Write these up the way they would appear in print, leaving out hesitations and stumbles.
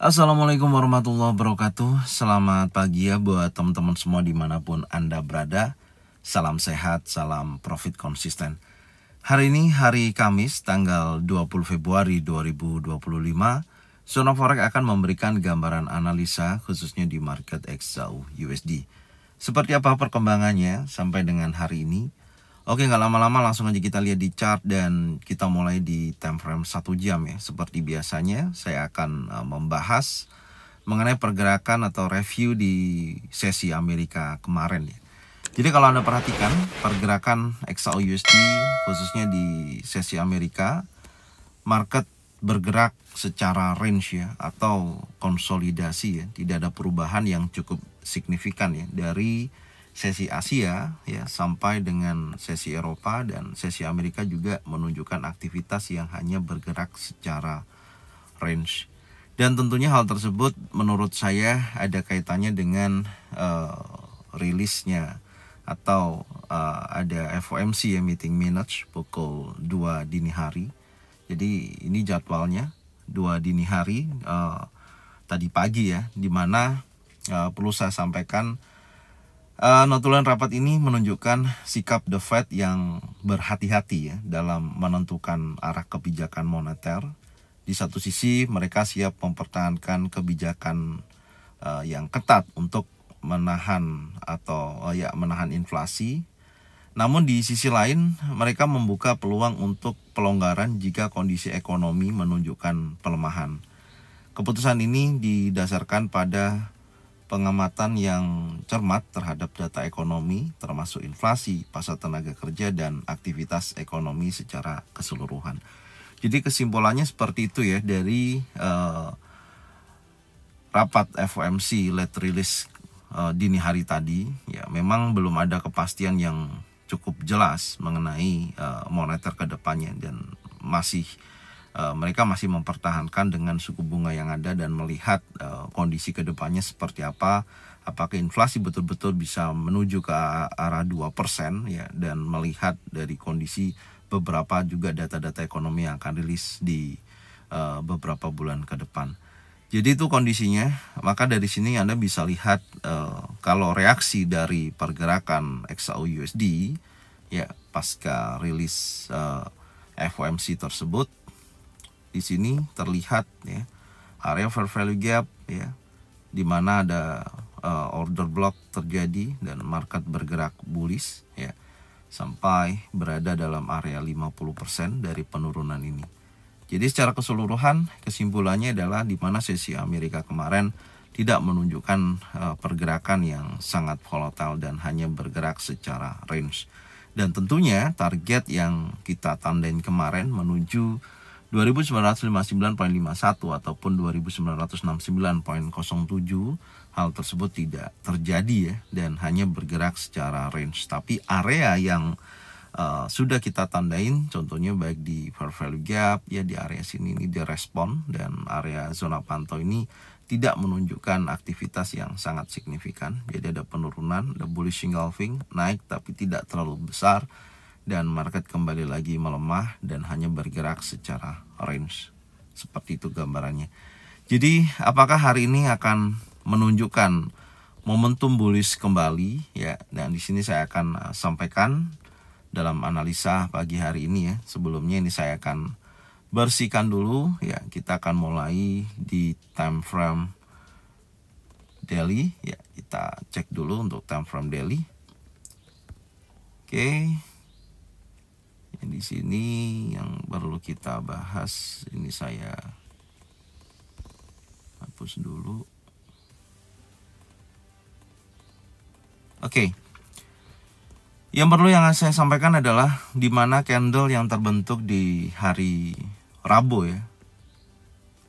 Assalamualaikum warahmatullahi wabarakatuh. Selamat pagi ya buat teman-teman semua dimanapun Anda berada. Salam sehat, salam profit konsisten. Hari ini hari Kamis tanggal 20 Februari 2025. Zona Forex akan memberikan gambaran analisa khususnya di market XAU USD. Seperti apa perkembangannya sampai dengan hari ini? Oke, nggak lama-lama langsung aja kita lihat di chart dan kita mulai di time frame 1 jam ya. Seperti biasanya saya akan membahas mengenai pergerakan atau review di sesi Amerika kemarin ya. Jadi kalau Anda perhatikan pergerakan XAU USD khususnya di sesi Amerika, market bergerak secara range ya atau konsolidasi ya. Tidak ada perubahan yang cukup signifikan ya dari sesi Asia ya sampai dengan sesi Eropa, dan sesi Amerika juga menunjukkan aktivitas yang hanya bergerak secara range. Dan tentunya hal tersebut menurut saya ada kaitannya dengan rilisnya atau ada FOMC ya, meeting minutes pukul 2 dini hari. Jadi ini jadwalnya 2 dini hari tadi pagi ya, dimana perlu saya sampaikan notulen rapat ini menunjukkan sikap The Fed yang berhati-hati ya dalam menentukan arah kebijakan moneter. Di satu sisi mereka siap mempertahankan kebijakan yang ketat untuk menahan atau menahan inflasi. Namun di sisi lain mereka membuka peluang untuk pelonggaran jika kondisi ekonomi menunjukkan pelemahan. Keputusan ini didasarkan pada pengamatan yang cermat terhadap data ekonomi termasuk inflasi, pasar tenaga kerja, dan aktivitas ekonomi secara keseluruhan. Jadi kesimpulannya seperti itu ya dari rapat FOMC late release dini hari tadi ya. Memang belum ada kepastian yang cukup jelas mengenai moneter ke depannya, dan mereka masih mempertahankan dengan suku bunga yang ada dan melihat kondisi kedepannya seperti apa. Apakah inflasi betul-betul bisa menuju ke arah 2% ya, dan melihat dari kondisi beberapa juga data-data ekonomi yang akan rilis di beberapa bulan ke depan. Jadi itu kondisinya. Maka dari sini Anda bisa lihat kalau reaksi dari pergerakan XAU USD ya pasca rilis FOMC tersebut. Di sini terlihat ya area fair value gap ya, di mana ada order block terjadi dan market bergerak bullish ya sampai berada dalam area 50% dari penurunan ini. Jadi secara keseluruhan kesimpulannya adalah di mana sesi Amerika kemarin tidak menunjukkan pergerakan yang sangat volatile dan hanya bergerak secara range. Dan tentunya target yang kita tandain kemarin menuju 2959.51 ataupun 2969.07, hal tersebut tidak terjadi ya, dan hanya bergerak secara range. Tapi area yang sudah kita tandain contohnya baik di fair value gap ya, di area sini ini direspon, dan area zona pantau ini tidak menunjukkan aktivitas yang sangat signifikan. Jadi ada penurunan, ada bullish engulfing, naik tapi tidak terlalu besar, dan market kembali lagi melemah dan hanya bergerak secara range. Seperti itu gambarannya. Jadi apakah hari ini akan menunjukkan momentum bullish kembali ya, dan di sini saya akan sampaikan dalam analisa pagi hari ini ya. Sebelumnya ini saya akan bersihkan dulu ya. Kita akan mulai di time frame daily ya. Kita cek dulu untuk time frame daily. Oke. Di sini yang perlu kita bahas, ini saya hapus dulu. Oke. Yang perlu yang saya sampaikan adalah di mana candle yang terbentuk di hari Rabu ya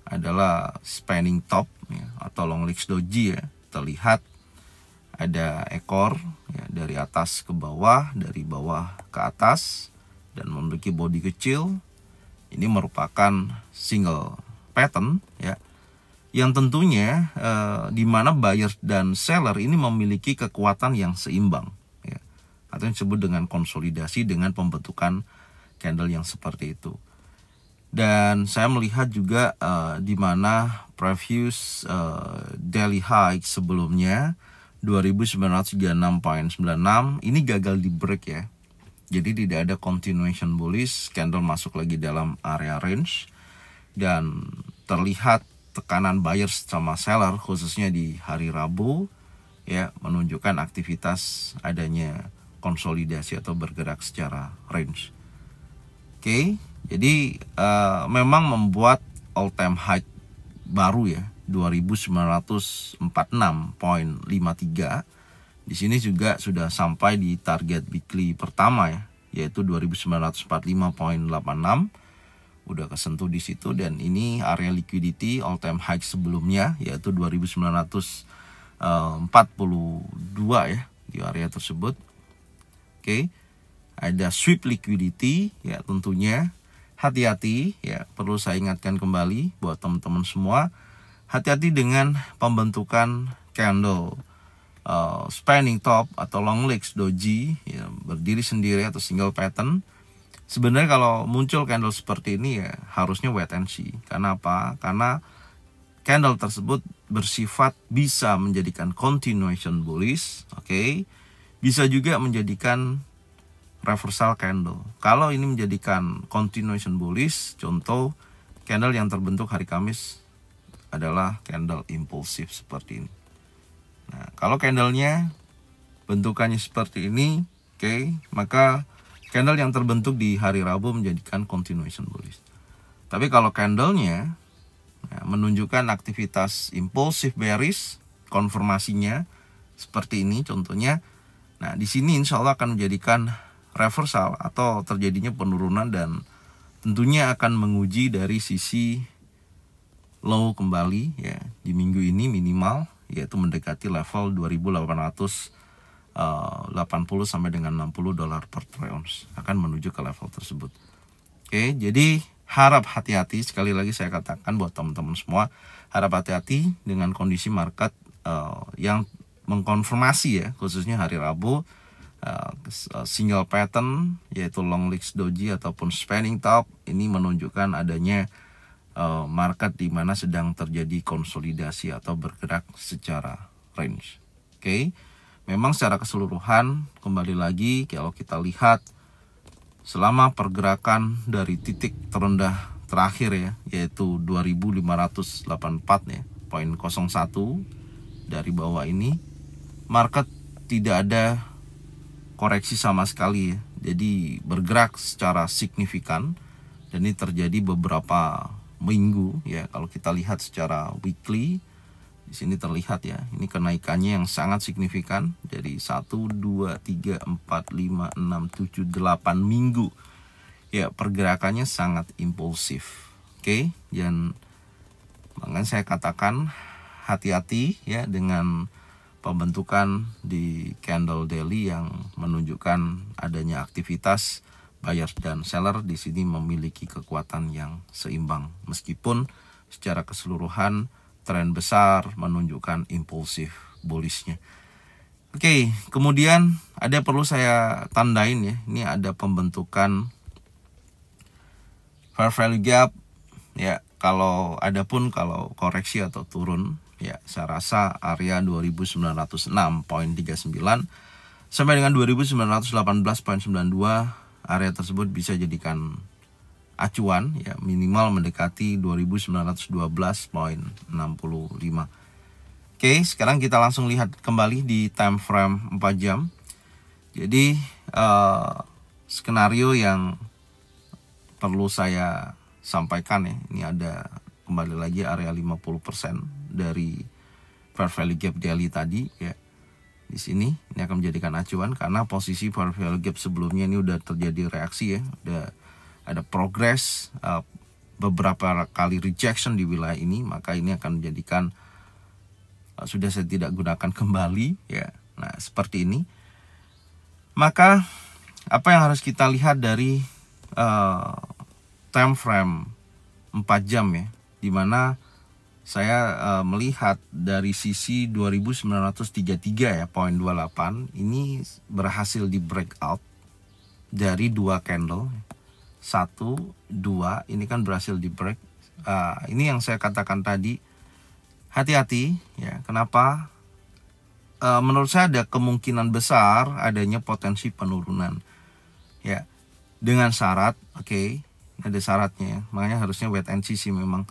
adalah spanning top ya, atau long legs doji ya. Terlihat ada ekor ya, dari atas ke bawah, dari bawah ke atas, dan memiliki body kecil. Ini merupakan single pattern ya, yang tentunya di mana buyer dan seller ini memiliki kekuatan yang seimbang ya, atau yang disebut dengan konsolidasi dengan pembentukan candle yang seperti itu. Dan saya melihat juga di mana previous daily high sebelumnya 2936.96 ini gagal di break ya. Jadi tidak ada continuation bullish, candle masuk lagi dalam area range dan terlihat tekanan buyers sama seller khususnya di hari Rabu ya, menunjukkan aktivitas adanya konsolidasi atau bergerak secara range. Oke, jadi memang membuat all time high baru ya, 2946.53. Di sini juga sudah sampai di target weekly pertama ya, yaitu 2945.86. Udah kesentuh di situ, dan ini area liquidity all time high sebelumnya yaitu 2942 ya di area tersebut. Oke. Ada sweep liquidity ya, tentunya hati-hati ya, perlu saya ingatkan kembali buat teman-teman semua, hati-hati dengan pembentukan candle spanning top atau long legs doji ya, berdiri sendiri atau single pattern. Sebenarnya kalau muncul candle seperti ini ya harusnya wait and see. Karena apa? Karena candle tersebut bersifat bisa menjadikan continuation bullish, oke. Bisa juga menjadikan reversal candle. Kalau ini menjadikan continuation bullish, contoh candle yang terbentuk hari Kamis adalah candle impulsif seperti ini. Nah, kalau candlenya bentukannya seperti ini, oke, maka candle yang terbentuk di hari Rabu menjadikan continuation bullish. Tapi kalau candlenya menunjukkan aktivitas impulsif bearish, konfirmasinya seperti ini contohnya. Nah, di sini insya Allah akan menjadikan reversal atau terjadinya penurunan, dan tentunya akan menguji dari sisi low kembali ya di minggu ini minimal, yaitu mendekati level 2880 sampai dengan 60 dolar per troy ounce, akan menuju ke level tersebut. Oke, jadi harap hati-hati, sekali lagi saya katakan buat teman-teman semua, harap hati-hati dengan kondisi market yang mengkonfirmasi ya, khususnya hari Rabu single pattern yaitu long legs doji ataupun spanning top, ini menunjukkan adanya market di mana sedang terjadi konsolidasi atau bergerak secara range. Oke. Memang secara keseluruhan kembali lagi kalau kita lihat selama pergerakan dari titik terendah terakhir ya, yaitu 2584 ya, 0.01 dari bawah ini, market tidak ada koreksi sama sekali ya. Jadi bergerak secara signifikan, dan ini terjadi beberapa minggu ya. Kalau kita lihat secara weekly, di sini terlihat ya, ini kenaikannya yang sangat signifikan dari 1 2 3 4 5 6 7 8 minggu. Ya, pergerakannya sangat impulsif. Oke, dan makanya saya katakan hati-hati ya dengan pembentukan di candle daily yang menunjukkan adanya aktivitas buyer dan seller di sini memiliki kekuatan yang seimbang, meskipun secara keseluruhan tren besar menunjukkan impulsif bullishnya. Oke, kemudian ada perlu saya tandain ya, ini ada pembentukan fair value gap ya. Kalau koreksi atau turun ya, saya rasa area 2906.39 sampai dengan 2918.92 area tersebut bisa jadikan acuan ya, minimal mendekati 2912.65. Oke, sekarang kita langsung lihat kembali di time frame 4 jam. Jadi skenario yang perlu saya sampaikan ya, ini ada kembali lagi area 50% dari fair value gap daily tadi ya. Di sini ini akan menjadikan acuan karena posisi fair value gap sebelumnya ini udah terjadi reaksi ya, udah ada progress beberapa kali rejection di wilayah ini, maka ini akan menjadikan sudah saya tidak gunakan kembali ya. Nah, seperti ini. Maka apa yang harus kita lihat dari time frame 4 jam ya, dimana saya melihat dari sisi 2933 ya, 0.28 ini berhasil di breakout dari dua candle 1, 2 ini kan berhasil di break. Ini yang saya katakan tadi, hati-hati ya. Kenapa? Menurut saya ada kemungkinan besar adanya potensi penurunan ya, dengan syarat, oke, ada syaratnya ya. Makanya harusnya wait and see sih memang.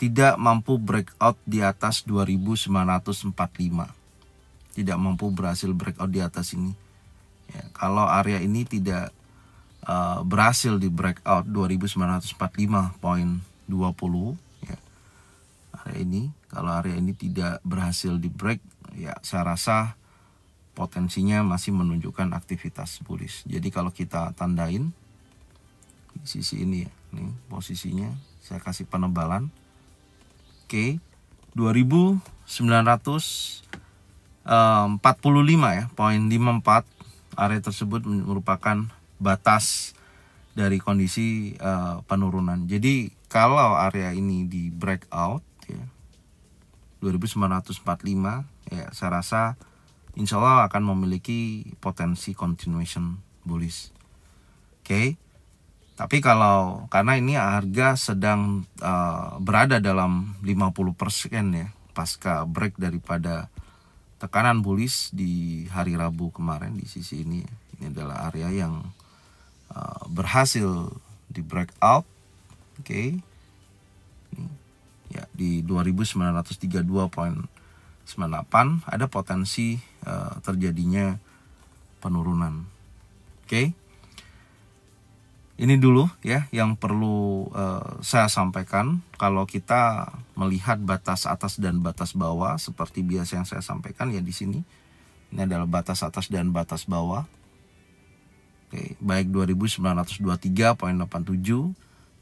Tidak mampu breakout di atas 2945, tidak mampu berhasil breakout di atas ini ya. Kalau area ini tidak berhasil di breakout 2945.20 ya, area ini, kalau area ini tidak berhasil di break ya, saya rasa potensinya masih menunjukkan aktivitas bullish. Jadi kalau kita tandain di sisi ini ya, ini posisinya saya kasih penebalan. Oke, 2945 ya, poin 54, area tersebut merupakan batas dari kondisi penurunan. Jadi kalau area ini di breakout ya, 2945 ya, saya rasa insya Allah akan memiliki potensi continuation bullish. Oke. Tapi kalau karena ini harga sedang berada dalam 50% ya, pasca break daripada tekanan bullish di hari Rabu kemarin di sisi ini. Ini adalah area yang berhasil di breakout. Oke. Ya, di 2932.98 ada potensi terjadinya penurunan. Oke. Ini dulu ya yang perlu saya sampaikan. Kalau kita melihat batas atas dan batas bawah seperti biasa yang saya sampaikan ya di sini. Ini adalah batas atas dan batas bawah. Oke, baik 2923.87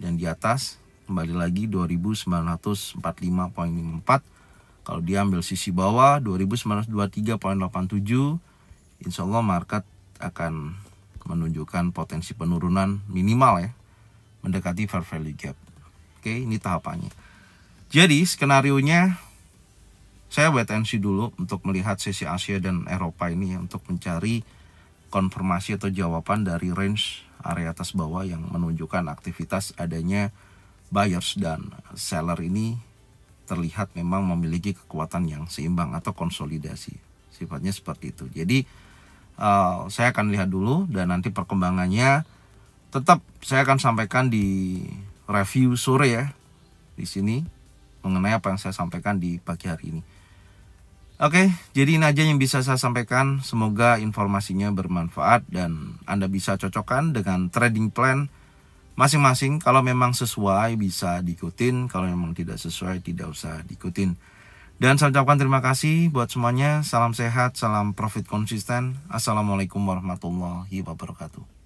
dan di atas kembali lagi 2945.54. Kalau diambil sisi bawah 2923.87, insya Allah market akan menunjukkan potensi penurunan minimal ya, mendekati fair value gap. Oke, ini tahapannya. Jadi skenarionya saya wait and see dulu untuk melihat sesi Asia dan Eropa ini ya, untuk mencari konfirmasi atau jawaban dari range area atas bawah yang menunjukkan aktivitas adanya buyers dan seller ini terlihat memang memiliki kekuatan yang seimbang atau konsolidasi. Sifatnya seperti itu. Jadi saya akan lihat dulu dan nanti perkembangannya tetap saya akan sampaikan di review sore ya di sini mengenai apa yang saya sampaikan di pagi hari ini. Oke, jadi ini aja yang bisa saya sampaikan. Semoga informasinya bermanfaat dan Anda bisa cocokkan dengan trading plan masing-masing. Kalau memang sesuai bisa diikutin, kalau memang tidak sesuai tidak usah diikutin. Dan saya ucapkan terima kasih buat semuanya. Salam sehat, salam profit konsisten. Assalamualaikum warahmatullahi wabarakatuh.